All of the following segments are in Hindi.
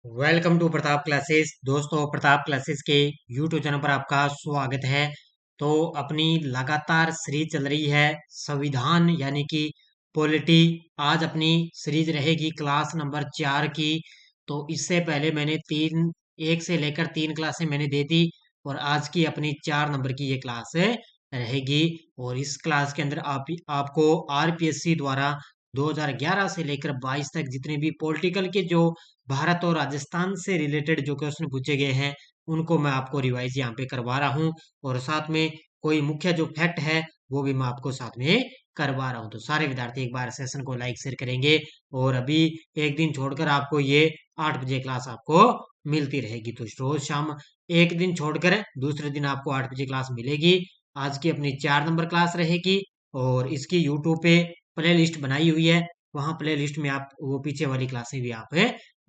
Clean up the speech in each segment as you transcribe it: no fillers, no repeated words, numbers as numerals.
Welcome to Pratap classes. दोस्तों, प्रताप क्लासेस के यूट्यूब चैनल पर आपका स्वागत है। तो अपनी लगातार सीरीज चल रही है संविधान यानी कि पॉलिटी। आज अपनी सीरीज रहेगी क्लास नंबर 4 की। तो इससे पहले मैंने 1 से लेकर 3 क्लासें मैंने दे दी और आज की अपनी 4 नंबर की ये क्लास रहेगी। और इस क्लास के अंदर आपको आरपीएससी द्वारा 2011 से लेकर 22 तक जितने भी पॉलिटिकल के जो भारत और राजस्थान से रिलेटेड जो क्वेश्चन पूछे गए हैं उनको मैं आपको रिवाइज यहाँ पे करवा रहा हूँ। और साथ में कोई मुख्य जो फैक्ट है वो भी मैं आपको साथ में करवा रहा हूँ। तो सारे विद्यार्थी एक बार सेशन को लाइक शेयर करेंगे। और अभी एक दिन छोड़कर आपको ये 8 बजे क्लास आपको मिलती रहेगी। तो रोज शाम एक दिन छोड़कर दूसरे दिन आपको 8 बजे क्लास मिलेगी। आज की अपनी 4 नंबर क्लास रहेगी और इसकी यूट्यूब पे प्ले लिस्ट बनाई हुई है। वहां प्ले लिस्ट में आप वो पीछे वाली क्लासें भी आप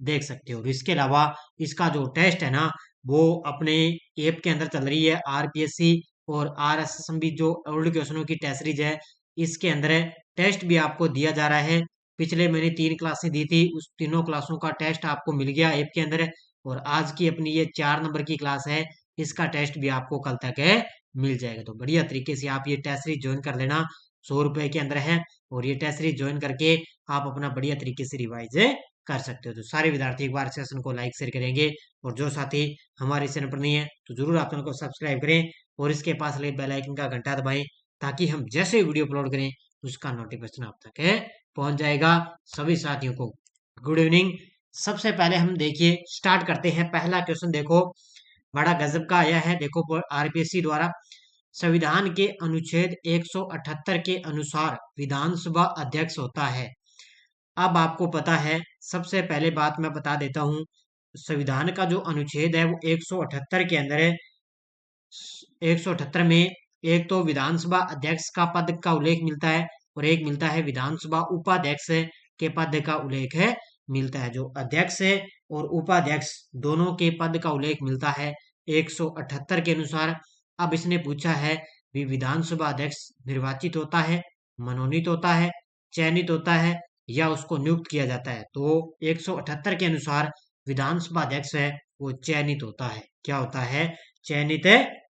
देख सकते हो। और इसके अलावा इसका जो टेस्ट है ना वो अपने ऐप के अंदर चल रही है आरपीएससी और आरएसएसबी जो ओल्ड क्वेश्चनों की टेस्ट सीरीज है इसके अंदर है टेस्ट भी आपको दिया जा रहा है। पिछले मैंने 3 क्लासें दी थी, उस तीनों क्लासों का टेस्ट आपको मिल गया ऐप के अंदर। और आज की अपनी ये 4 नंबर की क्लास है, इसका टेस्ट भी आपको कल तक है मिल जाएगा। तो बढ़िया तरीके से आप ये टेस्ट सीरीज ज्वाइन कर लेना। 100 रुपए के अंदर है और ये टेस्ट सीरीज ज्वाइन करके आप अपना बढ़िया तरीके से रिवाइज कर सकते हो। तो सारे विद्यार्थी एक बार सेशन को लाइक शेयर करेंगे और जो साथी हमारे चैनल पर नहीं है तो जरूर आप चैनल को सब्सक्राइब करें और इसके पास लगे बेल आइकन का घंटा दबाएं ताकि हम जैसे वीडियो अपलोड करें उसका नोटिफिकेशन आप तक है पहुंच जाएगा। सभी साथियों को गुड इवनिंग। सबसे पहले हम देखिए स्टार्ट करते हैं। पहला क्वेश्चन देखो, बड़ा गजब का आया है। देखो आरपीएससी द्वारा संविधान के अनुच्छेद 178 के अनुसार विधानसभा अध्यक्ष होता है। अब आपको पता है, सबसे पहले बात मैं बता देता हूं, संविधान का जो अनुच्छेद है वो 178 के अंदर है। 178 में एक तो विधानसभा अध्यक्ष का पद का उल्लेख मिलता है और एक मिलता है विधानसभा उपाध्यक्ष के पद का उल्लेख है मिलता है। जो अध्यक्ष है और उपाध्यक्ष दोनों के पद का उल्लेख मिलता है 178 के अनुसार। अब इसने पूछा है भी विधानसभा अध्यक्ष निर्वाचित होता है, मनोनीत होता है, चयनित होता है या उसको नियुक्त किया जाता है। तो 178 के अनुसार विधानसभा अध्यक्ष है वो चयनित होता है। क्या होता है? चयनित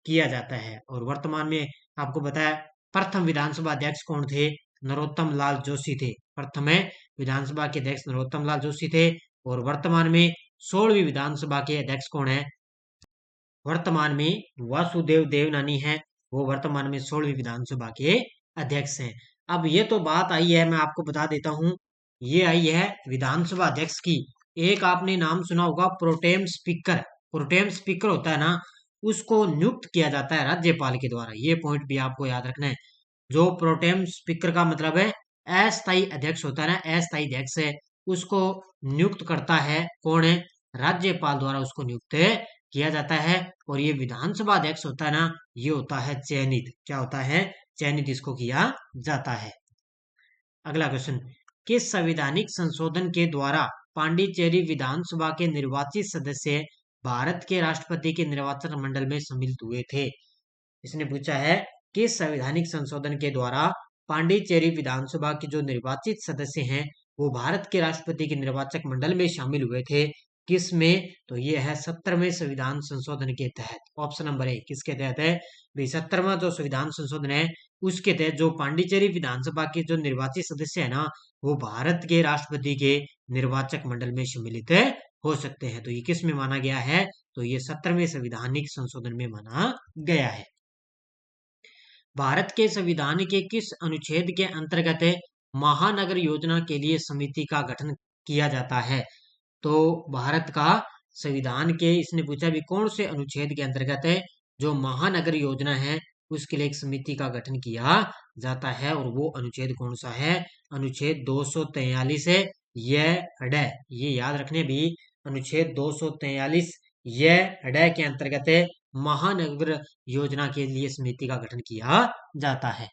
किया जाता है। और वर्तमान में आपको बताया प्रथम विधानसभा अध्यक्ष कौन थे? नरोत्तम लाल जोशी थे। प्रथम विधानसभा के अध्यक्ष नरोत्तम लाल जोशी थे। और वर्तमान में 16वीं विधानसभा के अध्यक्ष कौन है? वर्तमान में वासुदेव देवनानी है, वो वर्तमान में 16वीं विधानसभा के अध्यक्ष हैं। अब ये तो बात आई है, मैं आपको बता देता हूं, ये आई है विधानसभा अध्यक्ष की। एक आपने नाम सुना होगा प्रोटेम स्पीकर। प्रोटेम स्पीकर होता है ना, उसको नियुक्त किया जाता है राज्यपाल के द्वारा। ये पॉइंट भी आपको याद रखना है। जो प्रोटेम स्पीकर का मतलब है अस्थायी अध्यक्ष होता है ना, अस्थायी अध्यक्ष है उसको नियुक्त करता है कौन है? राज्यपाल द्वारा उसको नियुक्त किया जाता है। और ये विधानसभा अध्यक्ष होता है ना, ये होता है चयनित। क्या होता है? चयनित इसको किया जाता है। अगला क्वेश्चन, किस संवैधानिक संशोधन के द्वारा पांडिचेरी विधानसभा के निर्वाचित सदस्य भारत के राष्ट्रपति के निर्वाचन मंडल में सम्मिलित हुए थे? इसने पूछा है किस संवैधानिक संशोधन के द्वारा पांडिचेरी विधानसभा के जो निर्वाचित सदस्य हैं वो भारत के राष्ट्रपति के निर्वाचक मंडल में शामिल हुए थे। किस में? तो ये है 17वें संविधान संशोधन के तहत। ऑप्शन नंबर ए किसके तहत है? भाई 17वां जो संविधान संशोधन है उसके तहत जो पांडिचेरी विधानसभा के जो निर्वाचित सदस्य है ना वो भारत के राष्ट्रपति के निर्वाचक मंडल में सम्मिलित हो सकते हैं। तो ये किस में माना गया है? तो ये 17वें संविधानिक संशोधन में माना गया है। भारत के संविधान के किस अनुच्छेद के अंतर्गत महानगर योजना के लिए समिति का गठन किया जाता है? तो भारत का संविधान के, इसने पूछा भी कौन से अनुच्छेद के अंतर्गत है जो महानगर योजना है उसके लिए एक समिति का गठन किया जाता है। और वो अनुच्छेद कौन सा है? अनुच्छेद 243 है। यह हडय, ये याद रखने भी, अनुच्छेद 243 यह हडय के अंतर्गत महानगर योजना के लिए समिति का गठन किया जाता है।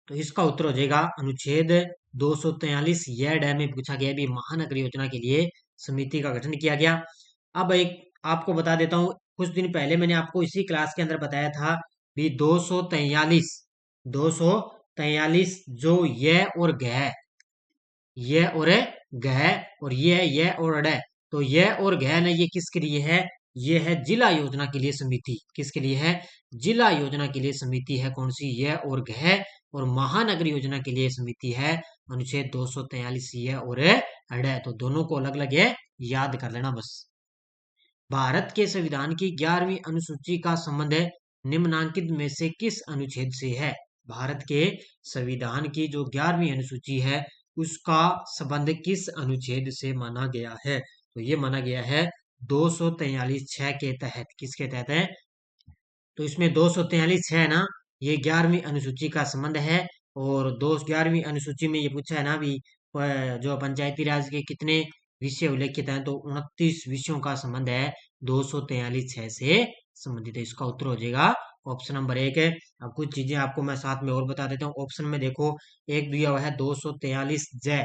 तो इसका उत्तर हो जाएगा अनुच्छेद 243 यह डैम में पूछा गया भी महानगर योजना के लिए समिति का गठन किया गया। अब एक आपको बता देता हूं, कुछ दिन पहले मैंने आपको इसी क्लास के अंदर बताया था भी 243 जो यह और गह, यह और गह और यह और अडय, तो यह और गहन है, ये किसके लिए है? ये है जिला योजना के लिए समिति। किसके लिए है? जिला योजना के लिए समिति है कौन सी? यह और गह। और महानगर योजना के लिए समिति है अनुच्छेद 243 यह और अड़। तो दोनों को अलग अलग है, याद कर लेना बस। भारत के संविधान की 11वीं अनुसूची का संबंध निम्नांकित में से किस अनुच्छेद से है? भारत के संविधान की जो 11वीं अनुसूची है उसका संबंध किस अनुच्छेद से माना गया है? तो ये माना गया है 243(6) के तहत। किसके तहत है? तो इसमें 243(6) ना, ये 11वीं अनुसूची का संबंध है। और 11वीं अनुसूची में ये पूछा है ना भी जो पंचायती राज के कितने विषय उल्लेखित हैं, तो 29 विषयों का संबंध है 243(6) से संबंधित है। इसका उत्तर हो जाएगा ऑप्शन नंबर 1 है। अब कुछ चीजें आपको मैं साथ में और बता देता हूँ। ऑप्शन में देखो, एक दिया हुआ है 243(j).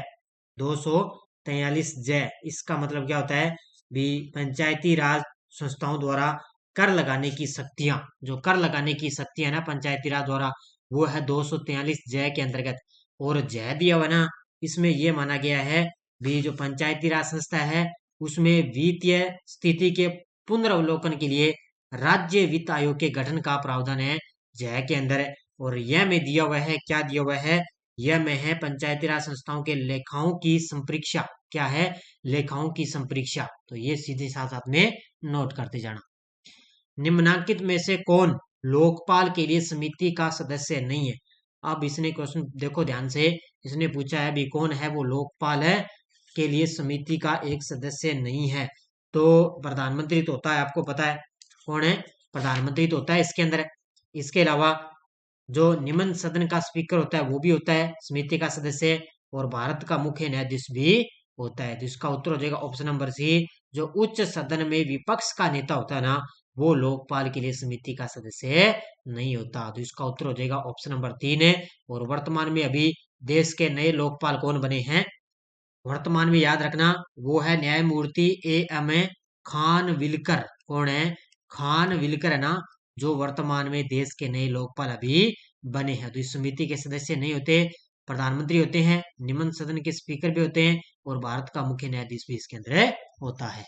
243(j) इसका मतलब क्या होता है भी? पंचायती राज संस्थाओं द्वारा कर लगाने की शक्तियां, जो कर लगाने की शक्तियां ना पंचायती राज द्वारा, वो है 243(j) के अंतर्गत। और जय दिया हुआ ना, इसमें यह माना गया है भी जो पंचायती राज संस्था है उसमें वित्तीय स्थिति के पुनर्वलोकन के लिए राज्य वित्त आयोग के गठन का प्रावधान है जय के अंदर। और यह में दिया हुआ है, क्या दिया हुआ है? यह में है पंचायती राज संस्थाओं के लेखाओं की संपरीक्षा। क्या है? लेखाओं की संपरीक्षा। तो ये सीधे साथ आपने नोट करते जाना। निम्नांकित में से कौन लोकपाल के लिए समिति का सदस्य नहीं है? अब इसने क्वेश्चन देखो ध्यान से, इसने पूछा है भी कौन है वो लोकपाल है के लिए समिति का एक सदस्य नहीं है? तो प्रधानमंत्री तो होता है, आपको पता है कौन है? प्रधानमंत्री तो होता है इसके अंदर। इसके अलावा जो निम्न सदन का स्पीकर होता है वो भी होता है समिति का सदस्य। और भारत का मुख्य न्यायाधीश भी होता है। तो इसका उत्तर हो जाएगा ऑप्शन नंबर सी। जो उच्च सदन में विपक्ष का नेता होता है ना, वो लोकपाल के लिए समिति का सदस्य नहीं होता। तो इसका उत्तर हो जाएगा ऑप्शन नंबर 3 है। और वर्तमान में अभी देश के नए लोकपाल कौन बने हैं? वर्तमान में याद रखना, वो है न्यायमूर्ति AM खानविलकर। कौन है? खानविलकर है ना, जो वर्तमान में देश के नए लोकपाल अभी बने हैं। तो इस समिति के सदस्य नहीं होते, प्रधानमंत्री होते हैं, निम्न सदन के स्पीकर भी होते हैं, और भारत का मुख्य न्यायाधीश भी इसके अंदर होता है।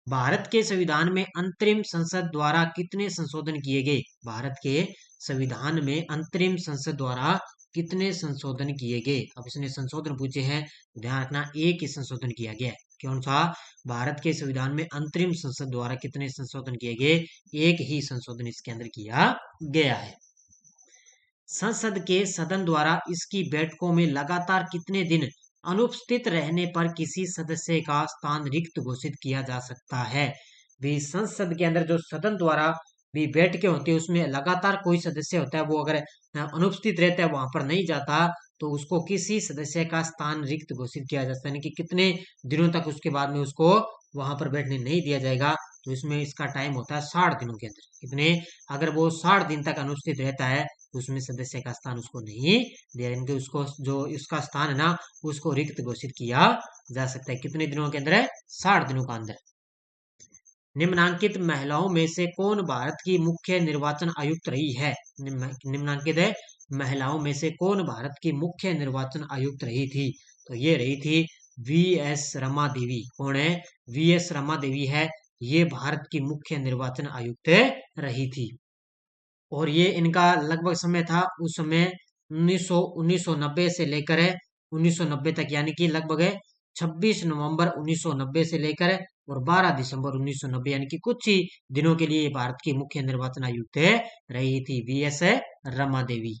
भारत के संविधान में अंतरिम संसद द्वारा कितने संशोधन किए गए? भारत के संविधान में अंतरिम संसद द्वारा कितने संशोधन किए गए? अब इसने संशोधन पूछे हैं, ध्यान रखना एक ही संशोधन किया गया है। कौन सा? भारत के संविधान में अंतरिम संसद द्वारा कितने संशोधन किए गए? एक ही संशोधन इसके अंदर किया गया है। संसद के सदन द्वारा इसकी बैठकों में लगातार कितने दिन अनुपस्थित रहने पर किसी सदस्य का स्थान रिक्त घोषित किया जा सकता है? भी संसद के अंदर जो सदन द्वारा भी बैठकें होती है उसमें लगातार कोई सदस्य होता है, वो अगर अनुपस्थित रहता है, वहां पर नहीं जाता, तो उसको किसी सदस्य का स्थान रिक्त घोषित किया जाता है, यानी कि कितने दिनों तक उसके बाद में उसको वहां पर बैठने नहीं दिया जाएगा। तो इसमें इसका टाइम होता है 60 दिनों के अंदर। कितने? अगर वो 60 दिन तक अनुपस्थित रहता है तो उसमें सदस्य का स्थान उसको नहीं दिया, यानी कि उसको जो इसका स्थान है ना उसको रिक्त घोषित किया जा सकता है। कितने दिनों के अंदर है? 60 दिनों का अंदर। निम्नांकित महिलाओं में से कौन भारत की मुख्य निर्वाचन आयुक्त रही है? निम्नांकित है महिलाओं में से कौन भारत की मुख्य निर्वाचन आयुक्त रही थी? तो ये रही थी VS रमा देवी। कौन है? VS रमा देवी है, ये भारत की मुख्य निर्वाचन आयुक्त रही थी। और ये इनका लगभग समय था उस समय 1990 से लेकर 1990 तक, यानी कि लगभग 26 नवंबर 1990 से लेकर और 12 दिसंबर 1990, यानी कि कुछ ही दिनों के लिए भारत की मुख्य निर्वाचन आयुक्त रही थी VS रमा देवी।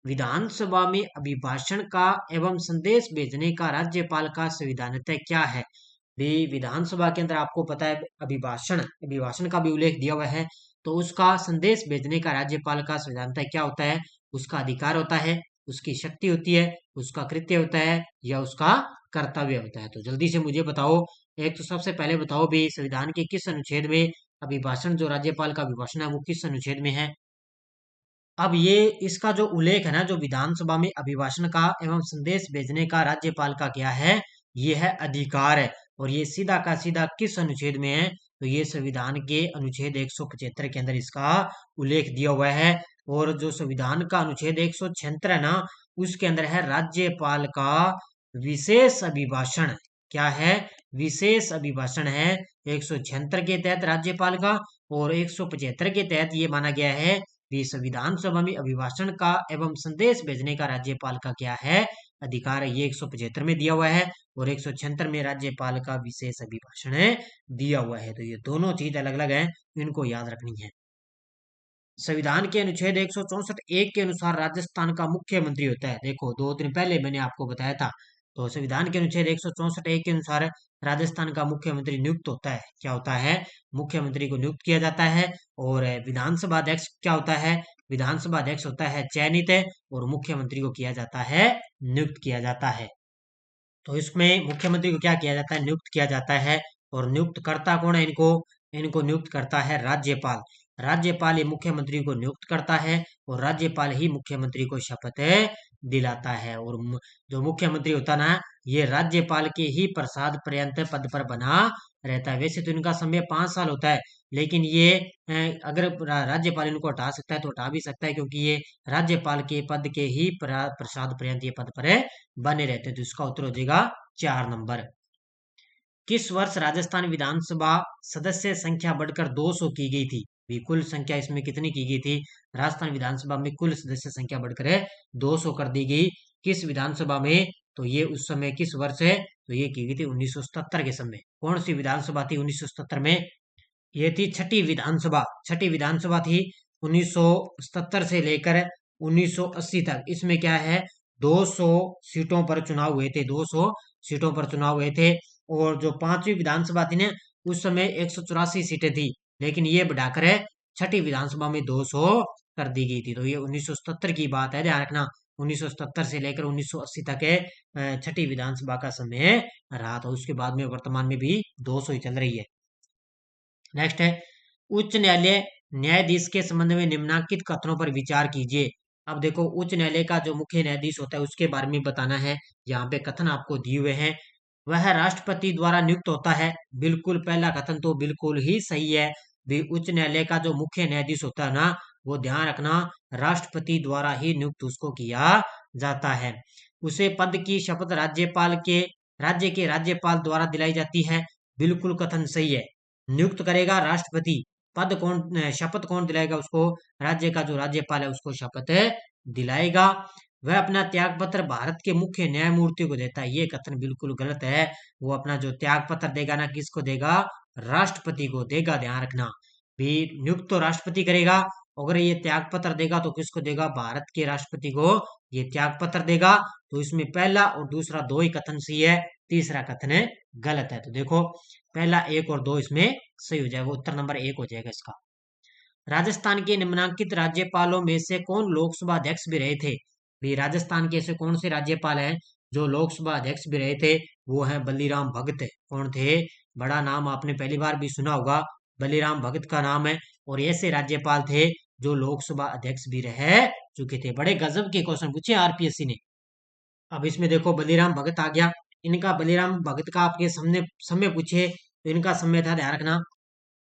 विधानसभा में अभिभाषण का एवं संदेश भेजने का राज्यपाल का संविधानतः क्या है? भी विधानसभा के अंदर आपको पता है अभिभाषण अभिभाषण का भी उल्लेख दिया हुआ है, तो उसका संदेश भेजने का राज्यपाल का संविधानतः क्या होता है? उसका अधिकार होता है, उसकी शक्ति होती है, उसका कृत्य होता है, या उसका कर्तव्य होता है? तो जल्दी से मुझे बताओ। एक तो सबसे पहले बताओ भी संविधान के किस अनुच्छेद में अभिभाषण, जो राज्यपाल का अभिभाषण है, वो किस अनुच्छेद में है? अब ये इसका जो उल्लेख है ना, जो विधानसभा में अभिभाषण का एवं संदेश भेजने का राज्यपाल का क्या है? ये है अधिकार है। और ये सीधा का सीधा किस अनुच्छेद में है? तो ये संविधान के अनुच्छेद 175 के अंदर इसका उल्लेख दिया हुआ है। और जो संविधान का अनुच्छेद 176 है ना, उसके अंदर है राज्यपाल का विशेष अभिभाषण। क्या है? विशेष अभिभाषण है 176 के तहत राज्यपाल का, और 175 के तहत ये माना गया है कि संविधान सभा में अभिभाषण का एवं संदेश भेजने का राज्यपाल का क्या है अधिकार है, ये 175 में दिया हुआ है, और 176 में राज्यपाल का विशेष अभिभाषण दिया हुआ है। तो ये दोनों चीज अलग अलग है, इनको याद रखनी है। संविधान के अनुच्छेद 164 के अनुसार राजस्थान का मुख्यमंत्री होता है। देखो 2 दिन पहले मैंने आपको बताया था। तो संविधान के अनुच्छेद 164 के अनुसार राजस्थान का मुख्यमंत्री नियुक्त होता है। क्या होता है? मुख्यमंत्री को नियुक्त किया जाता है। और विधानसभा अध्यक्ष क्या होता है? विधानसभा अध्यक्ष होता है चयनित है, और मुख्यमंत्री को किया जाता है नियुक्त किया जाता है। तो इसमें मुख्यमंत्री को क्या किया जाता है? नियुक्त किया जाता है। और नियुक्त करता कौन है इनको? इनको नियुक्त करता है राज्यपाल। राज्यपाल ही मुख्यमंत्री को नियुक्त करता है, और राज्यपाल ही मुख्यमंत्री को शपथ दिलाता है। और जो मुख्यमंत्री होता ना, ये राज्यपाल के ही प्रसाद पर्यंत पद पर बना रहता है। वैसे तो इनका समय 5 साल होता है, लेकिन ये अगर राज्यपाल इनको हटा सकता है तो हटा भी सकता है, क्योंकि ये राज्यपाल के पद के ही प्रसाद पर्यंत ये पद पर बने रहते हैं। तो इसका उत्तर हो जाएगा 4 नंबर। किस वर्ष राजस्थान विधानसभा सदस्य संख्या बढ़कर 200 की गई थी? भी कुल संख्या इसमें कितनी की गई थी? राजस्थान विधानसभा में कुल सदस्य संख्या बढ़कर 200 कर दी गई। किस विधानसभा में? तो ये उस समय किस वर्ष है? तो ये की गई थी 1977 के समय। कौन सी विधानसभा थी 1977 में? ये थी छठी विधानसभा। छठी विधानसभा थी 1977 से लेकर 1980 तक। इसमें क्या है? 200 सीटों पर चुनाव हुए थे। 200 सीटों पर चुनाव हुए थे। और जो 5वीं विधानसभा थी ना, उस समय 184 सीटें थी, लेकिन ये बढ़ाकर छठी विधानसभा में 200 कर दी गई थी। तो ये 1977 की बात है, ध्यान रखना। 1977 से लेकर 1980 तक छठी विधानसभा का समय रहा था। उसके बाद में वर्तमान में भी 200 ही चल रही है। नेक्स्ट है, उच्च न्यायालय न्यायाधीश के संबंध में निम्नलिखित कथनों पर विचार कीजिए। अब देखो, उच्च न्यायालय का जो मुख्य न्यायाधीश होता है उसके बारे में बताना है। यहाँ पे कथन आपको दिए हुए हैं। वह राष्ट्रपति द्वारा नियुक्त होता है। बिल्कुल पहला कथन तो बिल्कुल ही सही है। भी उच्च न्यायालय का जो मुख्य न्यायाधीश होता है ना, वो ध्यान रखना राष्ट्रपति द्वारा ही नियुक्त उसको किया जाता है। उसे पद की शपथ राज्य के राज्यपाल द्वारा दिलाई जाती है। बिल्कुल कथन सही है। नियुक्त करेगा राष्ट्रपति। पद कौन, शपथ कौन दिलाएगा उसको? राज्य का जो राज्यपाल है उसको शपथ दिलाएगा। वह अपना त्याग पत्र भारत के मुख्य न्यायमूर्ति को देता है। ये कथन बिल्कुल गलत है। वो अपना जो त्याग पत्र देगा ना, किसको देगा? राष्ट्रपति को देगा। ध्यान रखना भी, नियुक्त तो राष्ट्रपति करेगा। अगर ये त्याग पत्र देगा तो किसको देगा? भारत के राष्ट्रपति को ये त्याग पत्र देगा। तो इसमें पहला और दूसरा दो ही कथन सही है, तीसरा कथन गलत है। तो देखो, पहला 1 और 2 इसमें सही हो जाएगा। उत्तर नंबर 1 हो जाएगा इसका। राजस्थान के निम्नलिखित राज्यपालों में से कौन लोकसभा अध्यक्ष भी रहे थे? भी राजस्थान के ऐसे कौन से राज्यपाल हैं जो लोकसभा अध्यक्ष भी रहे थे? वो हैं बलीराम भगत। कौन थे? बड़ा नाम आपने पहली बार भी सुना होगा, बलीराम भगत का नाम है। और ऐसे राज्यपाल थे जो लोकसभा अध्यक्ष भी रह चुके थे। बड़े गजब के क्वेश्चन पूछे आरपीएससी ने। अब इसमें देखो, बलीराम भगत आ गया। इनका, बलीराम भगत का आपके सामने समय पूछे तो इनका समय था, ध्यान रखना,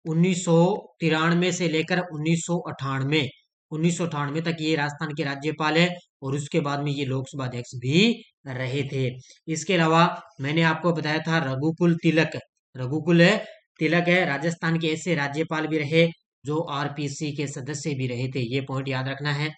1993 से लेकर 1998। 1998 तक ये राजस्थान के राज्यपाल है, और उसके बाद में ये लोकसभा अध्यक्ष भी रहे थे। इसके अलावा मैंने आपको बताया था रघुकुल तिलक। रघुकुल तिलक है, राजस्थान के ऐसे राज्यपाल भी रहे जो आरपीसी के सदस्य भी रहे थे। ये पॉइंट याद रखना है।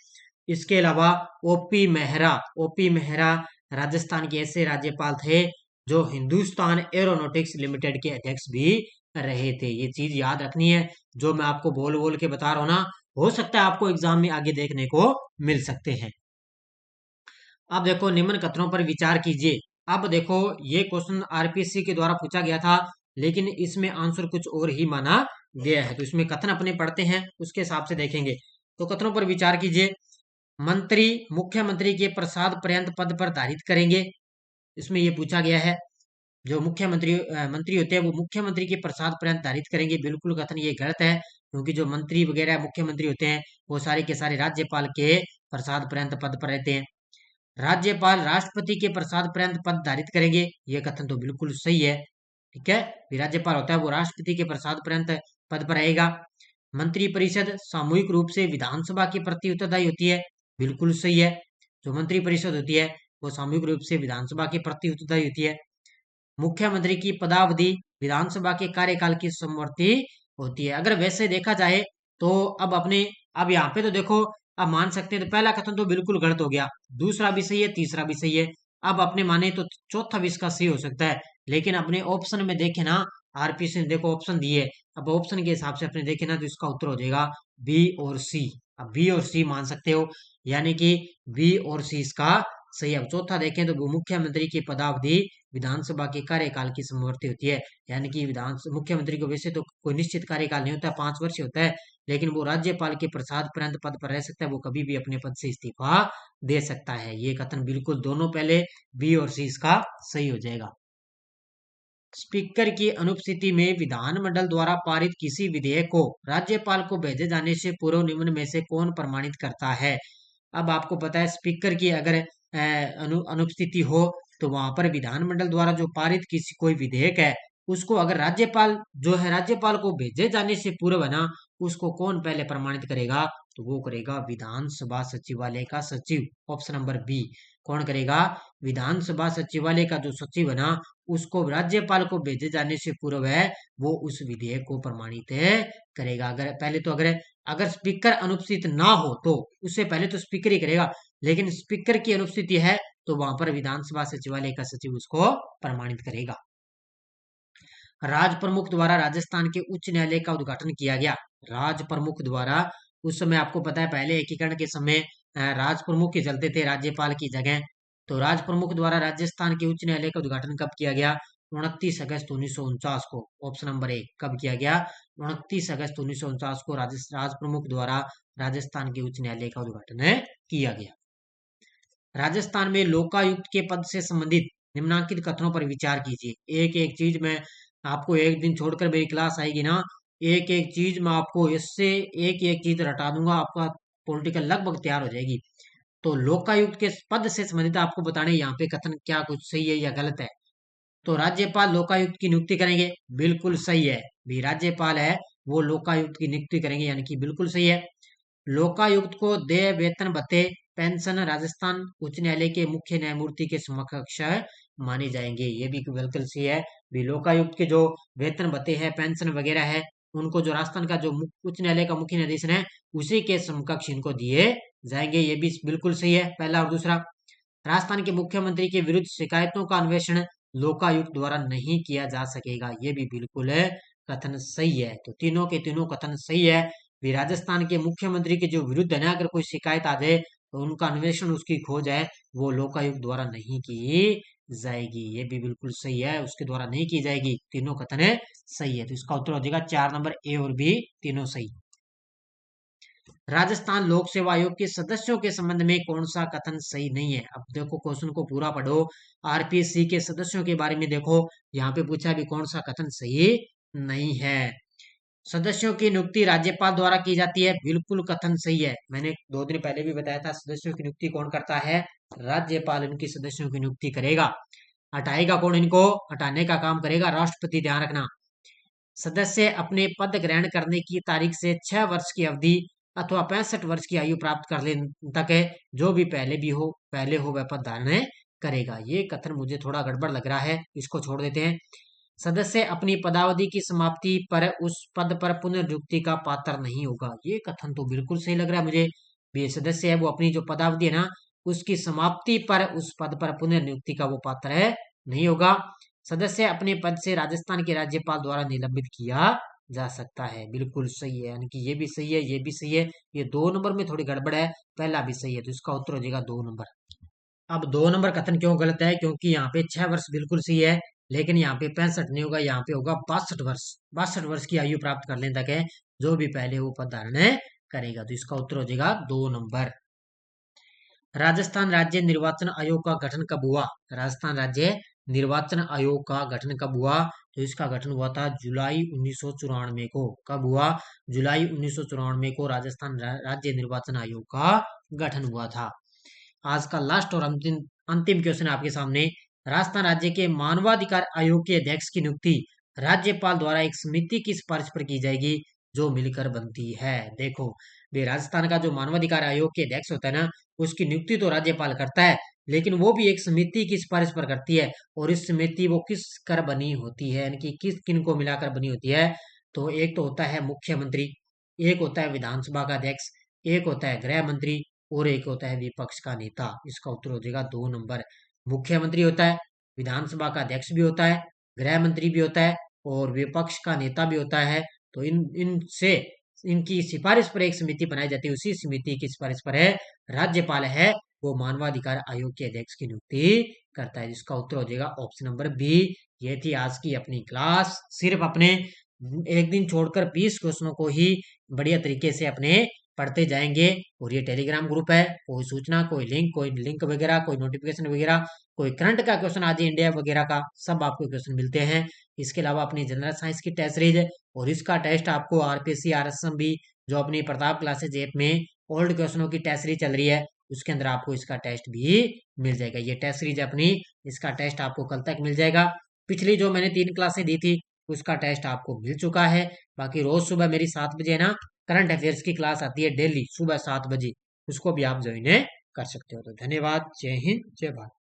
इसके अलावा ओपी मेहरा। ओपी मेहरा राजस्थान के ऐसे राज्यपाल थे जो हिंदुस्तान एरोनॉटिक्स लिमिटेड के अध्यक्ष भी रहे थे। ये चीज याद रखनी है, जो मैं आपको बोल बोल के बता रहा हूं ना, हो सकता है आपको एग्जाम में आगे देखने को मिल सकते हैं। अब देखो, निम्न कथनों पर विचार कीजिए। अब देखो, ये क्वेश्चन आरपीएससी के द्वारा पूछा गया था, लेकिन इसमें आंसर कुछ और ही माना गया है। तो इसमें कथन अपने पढ़ते हैं, उसके हिसाब से देखेंगे। तो कथनों पर विचार कीजिए। मंत्री मुख्यमंत्री के प्रसाद पर्यंत पद पर धारित करेंगे। इसमें ये पूछा गया है, जो मंत्री होते हैं वो मुख्यमंत्री के प्रसाद पर्यंत धारित करेंगे। बिल्कुल कथन ये गलत है, क्योंकि जो मंत्री वगैरह मुख्यमंत्री होते हैं वो सारे के सारे राज्यपाल के प्रसाद पर्यंत पद पर रहते हैं। राज्यपाल राष्ट्रपति के प्रसाद पर्यंत पद धारित करेंगे। ये कथन तो बिल्कुल सही है। ठीक है, राज्यपाल होता है वो राष्ट्रपति के प्रसाद पर्यंत पद पर रहेगा। मंत्रिपरिषद सामूहिक रूप से विधानसभा के प्रति उत्तरदायी होती है। बिल्कुल सही है। जो मंत्रिपरिषद होती है वो सामूहिक रूप से विधानसभा के प्रति उत्तरदायी होती है। मुख्यमंत्री की पदावधि विधानसभा के कार्यकाल की समवर्ती होती है। अगर वैसे देखा जाए तो अब यहाँ पे तो देखो, अब मान सकते हैं तो पहला कथन तो बिल्कुल गलत हो गया, दूसरा भी सही है, तीसरा भी सही है। अब अपने माने तो चौथा भी इसका सही हो सकता है, लेकिन अपने ऑप्शन में देखे ना, आरपीसी ने देखो ऑप्शन दिए, अब ऑप्शन के हिसाब से अपने देखे ना तो इसका उत्तर हो जाएगा बी और सी। अब बी और सी मान सकते हो, यानी कि बी और सी इसका सही है। अब चौथा देखें तो वो मुख्यमंत्री की पदावधि विधानसभा के कार्यकाल की समवर्ती होती है, यानी कि विधान मुख्यमंत्री को वैसे तो कोई निश्चित कार्यकाल नहीं होता, 5 वर्ष होता है, लेकिन वो राज्यपाल के प्रसाद पर्यंत पद पर रह सकता है, वो कभी भी अपने पद से इस्तीफा दे सकता है। ये कथन बिल्कुल दोनों पहले बी और सी इसका सही हो जाएगा। स्पीकर की अनुपस्थिति में विधानमंडल द्वारा पारित किसी विधेयक को राज्यपाल को भेजे जाने से पूर्व निम्न में से कौन प्रमाणित करता है। अब आपको पता है स्पीकर की अगर अनुपस्थिति हो तो वहां पर विधानमंडल द्वारा जो पारित किसी कोई विधेयक है उसको अगर राज्यपाल जो है राज्यपाल को भेजे जाने से पूर्व है ना, उसको कौन पहले प्रमाणित करेगा, तो वो करेगा विधानसभा सचिवालय का सचिव। Option number B. कौन करेगा, विधानसभा सचिवालय का जो सचिव है ना, उसको राज्यपाल को भेजे जाने से पूर्व है वो उस विधेयक को प्रमाणित करेगा। अगर पहले तो अगर अगर स्पीकर अनुपस्थित ना हो तो उससे पहले तो स्पीकर ही करेगा, लेकिन स्पीकर की अनुपस्थिति है तो वहां पर विधानसभा सचिवालय का सचिव उसको प्रमाणित करेगा। राज प्रमुख द्वारा राजस्थान के उच्च न्यायालय का उद्घाटन किया गया। राज प्रमुख द्वारा, उस समय आपको पता है पहले एकीकरण के समय राज प्रमुख ही चलते थे राज्यपाल की जगह, तो राज प्रमुख द्वारा राजस्थान के उच्च न्यायालय का उद्घाटन कब किया गया, 29 अगस्त 1949 को। ऑप्शन नंबर ए कब किया गया, 29 अगस्त 1949 को राज प्रमुख द्वारा राजस्थान के उच्च न्यायालय का उद्घाटन किया गया। राजस्थान में लोकायुक्त के पद से संबंधित निम्नांकित कथनों पर विचार कीजिए। एक एक चीज में आपको एक दिन छोड़कर मेरी क्लास आएगी ना, एक एक चीज में आपको इससे एक एक चीज रटा दूंगा, आपका पॉलिटिकल लगभग तैयार हो जाएगी। तो लोकायुक्त के पद से संबंधित आपको बताने यहाँ पे कथन क्या कुछ सही है या गलत है। तो राज्यपाल लोकायुक्त की नियुक्ति करेंगे, बिल्कुल सही है भी, राज्यपाल है वो लोकायुक्त की नियुक्ति करेंगे, यानी कि बिल्कुल सही है। लोकायुक्त को देय वेतन भत्ते पेंशन राजस्थान उच्च न्यायालय के मुख्य न्यायमूर्ति के समकक्ष माने जाएंगे, ये भी बिल्कुल सही है भी। लोकायुक्त के जो वेतन भत्ते हैं, पेंशन वगैरह है, उनको जो राजस्थान का जो उच्च न्यायालय का मुख्य न्यायाधीश है उसी के समकक्ष इनको दिए जाएंगे, ये भी बिल्कुल सही है, पहला और दूसरा। राजस्थान के मुख्यमंत्री के विरुद्ध शिकायतों का अन्वेषण लोकायुक्त द्वारा नहीं किया जा सकेगा, ये भी बिल्कुल है कथन सही है। तो तीनों के तीनों कथन सही है भी। राजस्थान के मुख्यमंत्री के जो विरुद्ध है ना, अगर कोई शिकायत आ जाए तो उनका अन्वेषण, उसकी खोज है वो लोकायुक्त द्वारा नहीं की जाएगी, ये भी बिल्कुल सही है, उसके द्वारा नहीं की जाएगी। तीनों कथन है सही है, तो इसका उत्तर हो जाएगा 4 नंबर ए और बी, तीनों सही। राजस्थान लोक सेवा आयोग के सदस्यों के संबंध में कौन सा कथन सही नहीं है। अब देखो क्वेश्चन को पूरा पढ़ो, आरपीएससी के सदस्यों के बारे में देखो, यहाँ पे पूछा भी कौन सा कथन सही नहीं है। सदस्यों की नियुक्ति राज्यपाल द्वारा की जाती है, बिल्कुल कथन सही है। मैंने 2 दिन पहले भी बताया था, सदस्यों की नियुक्ति कौन करता है, राज्यपाल इनकी सदस्यों की नियुक्ति करेगा। हटाएगा कौन, इनको हटाने का काम करेगा राष्ट्रपति, ध्यान रखना। सदस्य अपने पद ग्रहण करने की तारीख से 6 वर्ष की अवधि अथवा 65 वर्ष की आयु प्राप्त कर लेने तक है, जो भी पहले हो वह पद धारण करेगा। ये कथन मुझे थोड़ा गड़बड़ लग रहा है, इसको छोड़ देते हैं। सदस्य अपनी पदावधि की समाप्ति पर उस पद पर पुनर्नियुक्ति का पात्र नहीं होगा, ये कथन तो बिल्कुल सही लग रहा है मुझे। ये सदस्य है वो अपनी जो पदावधि है ना, उसकी समाप्ति पर उस पद पर पुनर्नियुक्ति का वो पात्र है नहीं होगा। सदस्य अपने पद से राजस्थान के राज्यपाल द्वारा निलंबित किया जा सकता है, बिल्कुल सही है, यानी कि ये भी सही है, ये भी सही है। ये 2 नंबर में थोड़ी गड़बड़ है, पहला भी सही है, तो इसका उत्तर हो जाएगा 2 नंबर। अब 2 नंबर कथन क्यों गलत है, क्योंकि यहाँ पे 6 वर्ष बिल्कुल सही है, लेकिन यहाँ पे 65 नहीं होगा, यहाँ पे होगा 62 वर्ष। 62 वर्ष की आयु प्राप्त कर लेने तक है, जो भी पहले वो पद धारण करेगा, तो इसका उत्तर हो जाएगा 2 नंबर। राजस्थान राज्य निर्वाचन आयोग का गठन कब हुआ। राजस्थान राज्य निर्वाचन आयोग का गठन कब हुआ, तो इसका गठन हुआ था जुलाई 1994 को। कब हुआ, जुलाई 1994 को राजस्थान राज्य निर्वाचन आयोग का गठन हुआ था। आज का लास्ट और अंतिम अंतिम क्वेश्चन आपके सामने। राजस्थान राज्य के मानवाधिकार आयोग के अध्यक्ष की नियुक्ति राज्यपाल द्वारा एक समिति की सिफारिश पर की जाएगी, जो मिलकर बनती है। देखो, राजस्थान का जो मानवाधिकार आयोग के अध्यक्ष होता है ना, उसकी नियुक्ति तो राज्यपाल करता है, लेकिन वो भी एक समिति की सिफारिश पर करती है। और इस समिति वो किस कर बनी होती है, यानी कि किस किन को मिलाकर बनी होती है। तो एक तो होता है मुख्यमंत्री, एक होता है विधानसभा का अध्यक्ष, एक होता है गृह मंत्री, और एक होता है विपक्ष का नेता। इसका उत्तर हो जाएगा 2 नंबर। मुख्यमंत्री होता है, विधानसभा का अध्यक्ष भी होता है, गृह मंत्री भी होता है, और विपक्ष का नेता भी होता है। तो इनसे इनकी सिफारिश पर एक समिति बनाई जाती है, उसी समिति की सिफारिश पर है राज्यपाल है वो मानवाधिकार आयोग के अध्यक्ष की नियुक्ति करता है। जिसका उत्तर हो जाएगा ऑप्शन नंबर बी। ये थी आज की अपनी क्लास। सिर्फ अपने एक दिन छोड़कर 20 क्वेश्चनों को ही बढ़िया तरीके से अपने पढ़ते जाएंगे। और ये टेलीग्राम ग्रुप है, कोई सूचना, कोई लिंक वगैरह, कोई नोटिफिकेशन वगैरह, कोई करंट का क्वेश्चन आज इंडिया वगैरह का, सब आपको क्वेश्चन मिलते हैं। इसके अलावा अपनी जनरल साइंस की टेस्ट सीरीज है, और इसका टेस्ट आपको आरपीएससी आरएसएम भी, जो अपनी प्रताप क्लासेज ऐप में ओल्ड क्वेश्चनों की टेस्ट सीरीज चल रही है, उसके अंदर आपको इसका टेस्ट भी मिल जाएगा। ये टेस्ट सीरीज अपनी, इसका टेस्ट आपको कल तक मिल जाएगा। पिछली जो मैंने 3 क्लासें दी थी उसका टेस्ट आपको मिल चुका है। बाकी रोज सुबह मेरी 7 बजे है ना करंट अफेयर्स की क्लास आती है, डेली सुबह 7 बजे, उसको भी आप ज्वाइन कर सकते हो। तो धन्यवाद। जय हिंद, जय भारत।